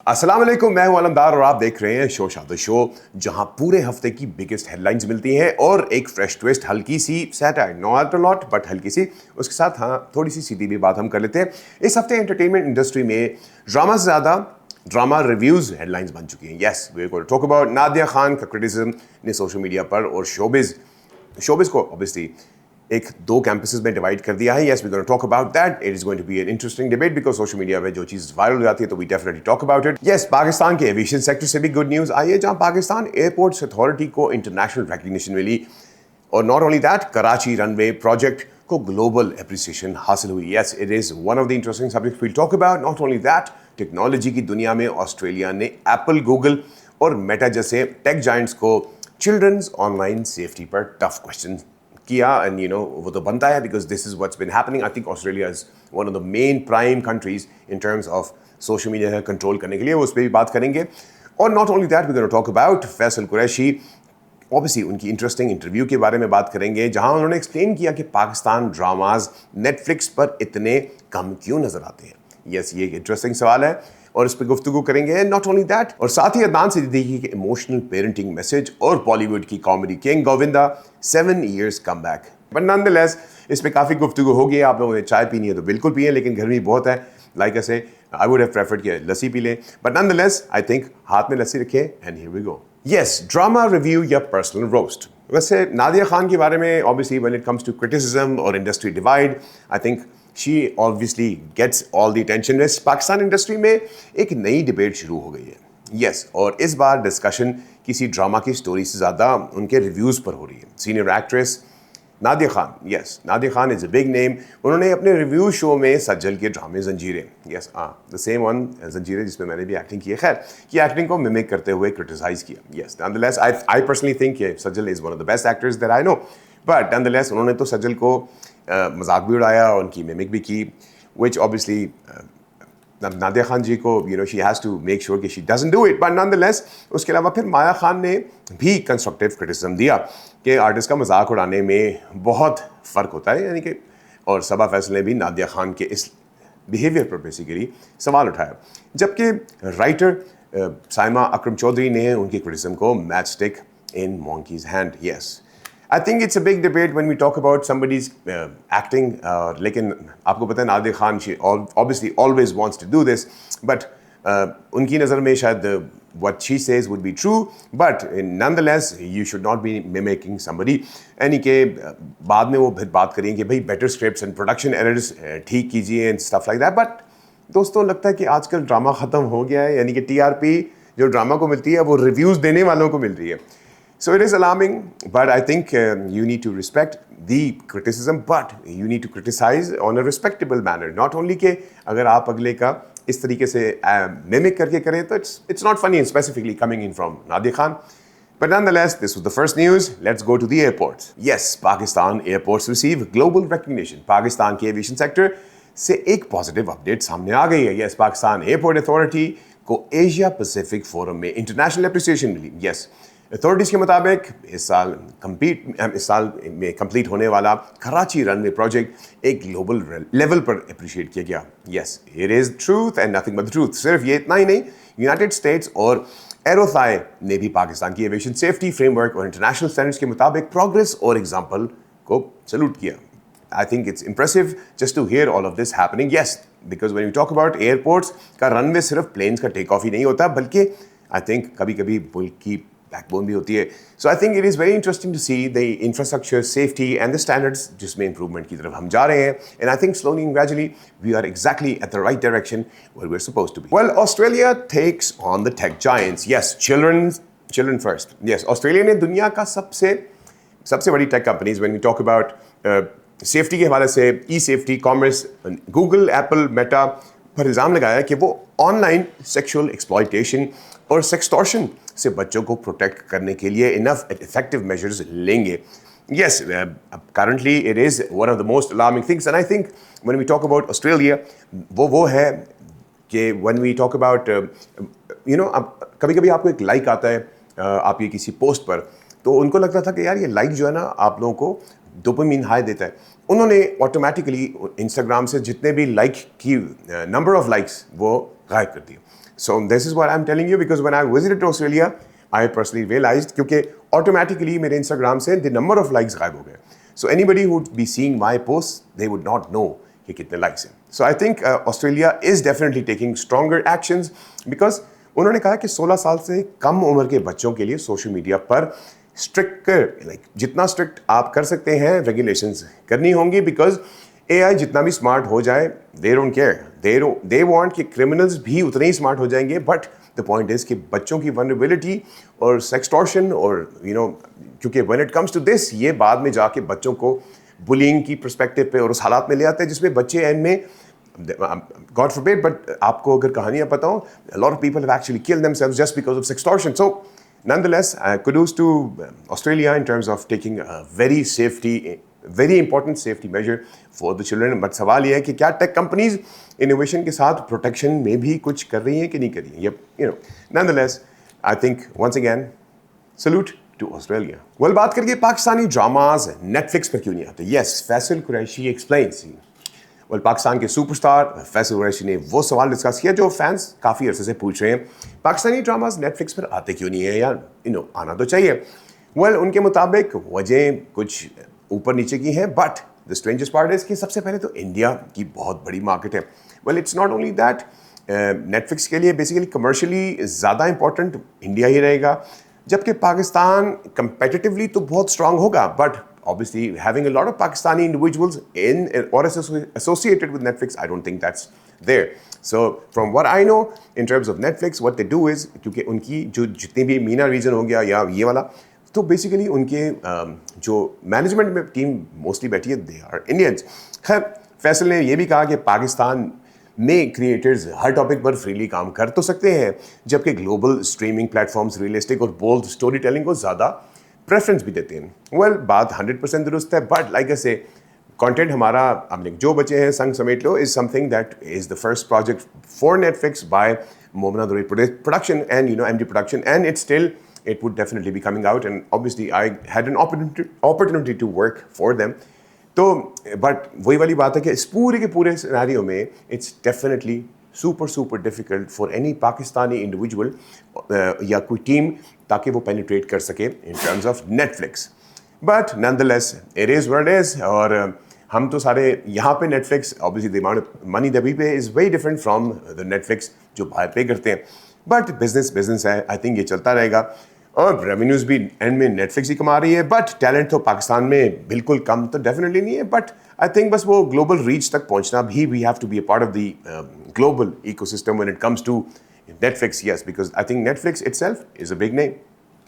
अस्सलाम वालेकुम, मैं हूं अलमदार और आप देख रहे हैं द शो, जहां पूरे हफ्ते की बिगेस्ट हेडलाइंस मिलती हैं और एक फ्रेश ट्विस्ट, हल्की सी satire, not a lot but हल्की सी, उसके साथ हाँ थोड़ी सी सीधी भी बात हम कर लेते हैं। इस हफ्ते एंटरटेनमेंट इंडस्ट्री में ड्रामा से ज़्यादा ड्रामा रिव्यूज हेडलाइंस बन चुकी हैं। Yes, we going to talk about Nadia Khan का क्रिटिसिज्म ने सोशल मीडिया पर और शोबिज को ऑब्वियसली एक दो कैंपसेस में डिवाइड कर दिया है। Yes, we going to talk about that. It is going to be an interesting debate because social media में जो चीज वायरल हो जाती है तो we definitely talk about it. Yes, Pakistan के एविएशन सेक्टर से भी गुड न्यूज आई है, जहां पाकिस्तान एयरपोर्ट्स अथॉरिटी को इंटरनेशनल रिकग्निशन मिली और not only that, Karachi runway project को ग्लोबल एप्रिसिएशन हासिल हुई। Yes, it is one of the interesting subjects we talk about. Not only that, technology की दुनिया में ऑस्ट्रेलिया ने एप्पल, गूगल और मेटा जैसे टेक जायंट्स को चिल्ड्रंस ऑनलाइन सेफ्टी पर टफ क्वेश्चन किया। एंड वो तो बनता है because this is what's been happening. I think Australia is one of the main prime countries in terms of social media control करने के लिए, उस पर भी बात करेंगे। और not only that, we gonna talk about Faisal Qureshi, obviously उनकी इंटरेस्टिंग इंटरव्यू के बारे में बात करेंगे, जहां उन्होंने एक्सप्लेन किया कि पाकिस्तान ड्रामाज नेटफ्लिक्स पर इतने कम क्यों नजर आते हैं। यस, ये एक इंटरेस्टिंग सवाल है और इस पर गुफ्तगू करेंगे। नॉट ओनली दैट, और साथ ही अदनान सिद्दीकी के इमोशनल पेरेंटिंग मैसेज और बॉलीवुड की comedy king Govinda 7 years come back. But nonetheless इस पर काफ़ी गुफ्तगू होगी। आप लोगों ने चाय पीनी है तो बिल्कुल पिए, लेकिन गर्मी बहुत है, लाइक ऐसे आई वुड हैव प्रेफर्ड कि लस्सी पी लें। बट नॉनदलेस आई थिंक हाथ में लस्सी रखें and here we go. Yes, drama review या पर्सनल रोस्ट। वैसे नादिया खान के बारे में obviously when it comes to criticism और industry divide, I think she obviously gets all the attention. Pakistan industry में एक नई डिबेट शुरू हो गई है। यस, और इस बार डिस्कशन किसी ड्रामा की स्टोरी से ज़्यादा उनके रिव्यूज़ पर हो रही है। Senior actress Nadia Khan, yes, Nadia Khan is a big name. उन्होंने अपने रिव्यू शो में सज्जल के ड्रामे जंजीरें, यस द सेम वन जंजीरें जिसमें मैंने भी एक्टिंग की है, खैर की एक्टिंग को मिमिक करते हुए क्रिटिसाइज़ किया। Yes, nonetheless I personally think Sajal is one of the best actors that I know, but nonetheless उन्होंने तो सज्जल को मजाक भी उड़ाया और उनकी मिमिक भी की, विच ऑब्वियसली नादिया खान जी को she has to make sure कि she doesn't do it. But nonetheless उसके अलावा फिर माया खान ने भी कंस्ट्रक्टिव क्रिटिसिज्म दिया कि आर्टिस्ट का मजाक उड़ाने में बहुत फ़र्क होता है, यानी कि, और सबा फैसल ने भी नादिया खान के इस बिहेवियर पर बेसिकली सवाल उठाया, जबकि राइटर साइमा अकरम चौधरी ने उनकी क्रिटिसिज्म को match stick in monkeys hand. Yes, I think it's a big debate when we talk about somebody's acting. लेकिन आपको पता है Nadia Khan, she obviously always wants to do this, but उनकी नज़र में शायद what she says would be true, but nonetheless you should not be mimicking somebody. यानी कि बाद में वो फिर बात करेंगे कि भाई better scripts and production errors ठीक कीजिए and stuff like that. But दोस्तों लगता है कि आजकल ड्रामा ख़त्म हो गया है, यानी कि TRP जो ड्रामा को मिलती है वो रिव्यूज़ देने वालों को मिल रही है। So it is alarming, but I think you need to respect the criticism, but you need to criticize on a respectable manner. Not only कि अगर आप अगले का इस तरीके से mimic करके करें तो it's not funny, and specifically coming in from Nadia Khan. But nonetheless, this was the first news. Let's go to the airports. Yes, Pakistan airports receive global recognition. Pakistan के एविएशन सेक्टर से एक positive update सामने आ गई है। Yes, Pakistan airport authority को Asia Pacific forum में international appreciation मिली। Yes, authorities के मुताबिक इस साल में कंप्लीट होने वाला कराची रनवे प्रोजेक्ट एक ग्लोबल लेवल पर अप्रिशिएट किया गया। Yes, it is truth and nothing but the truth. सिर्फ ये इतना ही नहीं, यूनाइटेड स्टेट्स और एरोथाई ने भी पाकिस्तान की एविएशन सेफ्टी फ्रेमवर्क और इंटरनेशनल स्टैंडर्ड्स के मुताबिक प्रोग्रेस और एग्जाम्पल को सैल्यूट किया। I think it's impressive just to hear all of this happening. Yes, because when you talk about airports का रनवे सिर्फ प्लेन्स का टेक ऑफ ही नहीं होता, बल्कि आई थिंक कभी कभी मुल्क की बैकबोन भी होती है। So I think it is very interesting to see the infrastructure, safety and the standards जिसमें इंप्रूवमेंट की तरफ हम जा रहे हैं। And I think slowly and gradually we are exactly at the right direction where we are supposed to be. Well, Australia takes on the tech giants. Yes, children first. Yes, Australia ने दुनिया का सबसे बड़ी tech companies, when we talk about safety के हवाले से, ई safety, commerce, Google, Apple, Meta पर इल्ज़ाम लगाया कि वो ऑनलाइन सेक्सुअल एक्सप्लॉयटेशन और सेक्सटॉर्शन से बच्चों को प्रोटेक्ट करने के लिए इनफ इफेक्टिव मेजर्स लेंगे। Yes, currently it is one of the most alarming things, and I think when we talk about Australia, वो है कि when we talk about कभी-कभी आपको एक लाइक आता है आपकी किसी पोस्ट पर, तो उनको लगता था कि यार ये लाइक जो है ना आप लोगों को डोपामिन हाई देता है। उन्होंने ऑटोमेटिकली इंस्टाग्राम से जितने भी लाइक की नंबर ऑफ लाइक्स वो गायब कर दिए। So this is what I'm telling you because when I visited Australia, I personally realized क्योंकि automatically मेरे Instagram से the number of likes गायब हो गए. So anybody who would be seeing my posts, they would not know कि कितने likes हैं. So I think Australia is definitely taking stronger actions because उन्होंने कहा कि 16 साल से कम उम्र के बच्चों के लिए सोशल मीडिया पर स्ट्रिक्ट जितना स्ट्रिक्ट आप कर सकते हैं रेगुलेशंस करनी होंगी बिकॉज एआई जितना भी स्मार्ट हो जाए they don't care they want कि क्रिमिनल्स भी उतने ही स्मार्ट हो जाएंगे बट द पॉइंट इज कि बच्चों की वनरेबिलिटी और सेक्सटॉर्शन और क्योंकि when it comes to this ये बाद में जाके बच्चों को बुलिंग की पर्सपेक्टिव पे और उस हालात में ले आते हैं जिसमें बच्चे एंड में God forbid, but आपको अगर कहानियाँ पता हो, a lot of people have actually killed themselves just because of sextortion. So, nonetheless, kudos to Australia in terms of taking a very important safety measure for the children. But सवाल ये है कि क्या tech companies innovation के साथ protection में भी कुछ कर रही हैं कि नहीं कर रही हैं? Yep, nonetheless, I think once again, salute to Australia. Well, बात करके पाकिस्तानी ड्रामाज Netflix पर क्यों नहीं आते? Yes, Faisal Qureshi explains. पाकिस्तान के सुपरस्टार फैसल कुरैशी ने वो सवाल डिस्कस किया जो फैंस काफ़ी अरसे से पूछ रहे हैं पाकिस्तानी ड्रामाज नेटफ्लिक्स पर आते क्यों नहीं है यार आना तो चाहिए उनके मुताबिक वजह कुछ ऊपर नीचे की हैं but the strangest part is कि सबसे पहले तो इंडिया की बहुत बड़ी मार्केट है it's not only that Netflix के लिए बेसिकली कमर्शियली ज़्यादा इंपॉर्टेंट इंडिया ही रहेगा जबकि पाकिस्तान कंपेटिटिवली तो बहुत स्ट्रांग होगा but obviously having a lot of Pakistani individuals in or associated with Netflix, I don't think that's there. So from what I know in terms of Netflix, what they do is क्योंकि उनकी जो जितनी भी Meena reason हो गया या ये वाला तो बेसिकली उनके जो मैनेजमेंट में टीम मोस्टली बैठी है दे आर इंडियंस खैर फैसल ने ये भी कहा कि पाकिस्तान में क्रिएटर्स हर टॉपिक पर फ्रीली काम कर तो सकते हैं जबकि ग्लोबल स्ट्रीमिंग प्लेटफॉर्म्स रियलिस्टिक और बोल्ड स्टोरी टेलिंग को ज़्यादा प्रेफरेंस भी देते हैं बात 100% दुरुस्त है बट लाइक ऐसे कंटेंट हमारा अब जो बचे हैं संग समेट लो is something that is the first project for Netflix by Momina Duraid production and MD production and it still it would definitely be coming out and obviously I had an opportunity to work for them तो but वही वाली बात है कि इस पूरे के पूरे सिनेरियो में it's definitely super difficult for any Pakistani individual या कोई टीम ताकि वो penetrate कर सके in terms of Netflix. But nonetheless, it is what it is. और हम तो सारे यहाँ पे Netflix, obviously the amount of money that we pay is very different from the Netflix जो बाहर पे करते हैं. But business है, I think ये चलता रहेगा. और रेवेन्यूज भी एंड में नेटफ्लिक्स ही कमा रही है बट टैलेंट तो पाकिस्तान में बिल्कुल कम तो डेफिनेटली नहीं है बट आई थिंक बस वो ग्लोबल रीच तक पहुंचना भी we have to be a part of the global ecosystem when it comes to Netflix yes because I think Netflix itself is a big name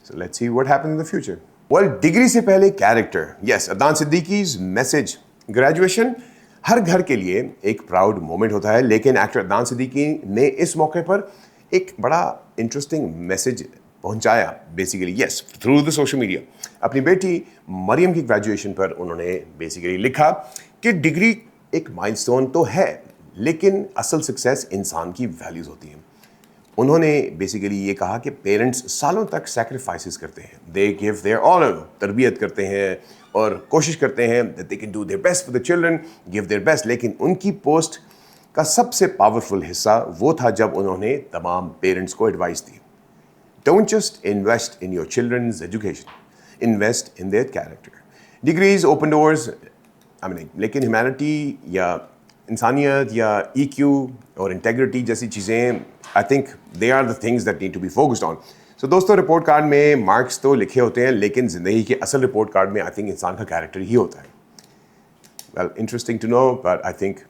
so let's see what happens in the future well degree से पहले character yes Adnan Siddiqui's message graduation हर घर के लिए एक proud moment होता है लेकिन एक्टर अदनान सिद्दीकी ने इस मौके पर एक बड़ा इंटरेस्टिंग मैसेज पहुंचाया basically yes through the social media अपनी बेटी मरियम की ग्रेजुएशन पर उन्होंने बेसिकली लिखा कि डिग्री एक माइलस्टोन तो है लेकिन असल सक्सेस इंसान की वैल्यूज़ होती हैं उन्होंने बेसिकली ये कहा कि पेरेंट्स सालों तक सैक्रिफाइसेस करते हैं दे गिव देयर ऑल तरबियत करते हैं और कोशिश करते हैं that they can do their best for the children give their best लेकिन उनकी पोस्ट का सबसे पावरफुल हिस्सा वो था जब उन्होंने तमाम पेरेंट्स को advice the Don't just invest in your children's education. Invest in their character. Degrees open doors. लेकिन humanity या इंसानियत या EQ और integrity जैसी चीज़ें I think they are the things that need to be focused on. So दोस्तों report card में marks तो लिखे होते हैं लेकिन ज़िंदगी के असल रिपोर्ट कार्ड में I think इंसान का कैरेक्टर ही होता है. Well, interesting to know, but I think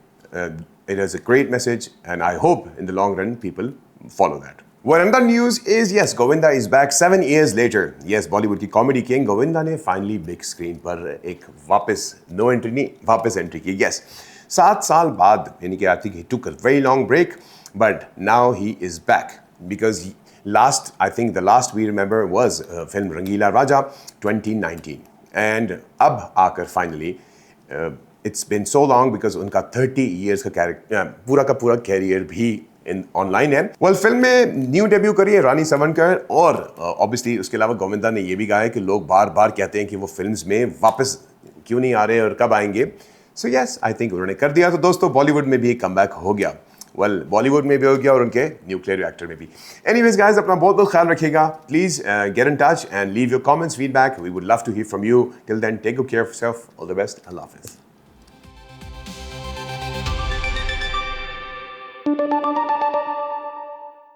it is a great message and I hope in the long run people follow that. Well, another news is yes, Govinda is back 7 years later. Yes, Bollywood की comedy king Govinda ने finally big screen पर एक वापस no entry नहीं वापस entry की. Yes, 7 साल बाद यानी कि I think he took a very long break, but now he is back because I think the last we remember was film Rangila Raja 2019 and अब आकर finally it's been so long because उनका 30 years का पूरा career भी online है well film में new debut करी है रानी सवनकर और ऑब्वियसली उसके अलावा गोविंदा ने ये भी कहा है कि लोग बार बार कहते हैं कि वो फिल्म्स में वापस क्यों नहीं आ रहे और कब आएंगे सो यस आई थिंक उन्होंने कर दिया तो दोस्तों बॉलीवुड में भी एक कमबैक हो गया वेल बॉलीवुड में भी हो गया और उनके न्यूक्लियर रिएक्टर में भी। एनीवेज गाइस, अपना बहुत बहुत ख्याल रखिएगा। Please get in touch and leave your comments, feedback. We would love to hear from you. Till then take good care of yourself. All the best. अल्लाह हाफिज़।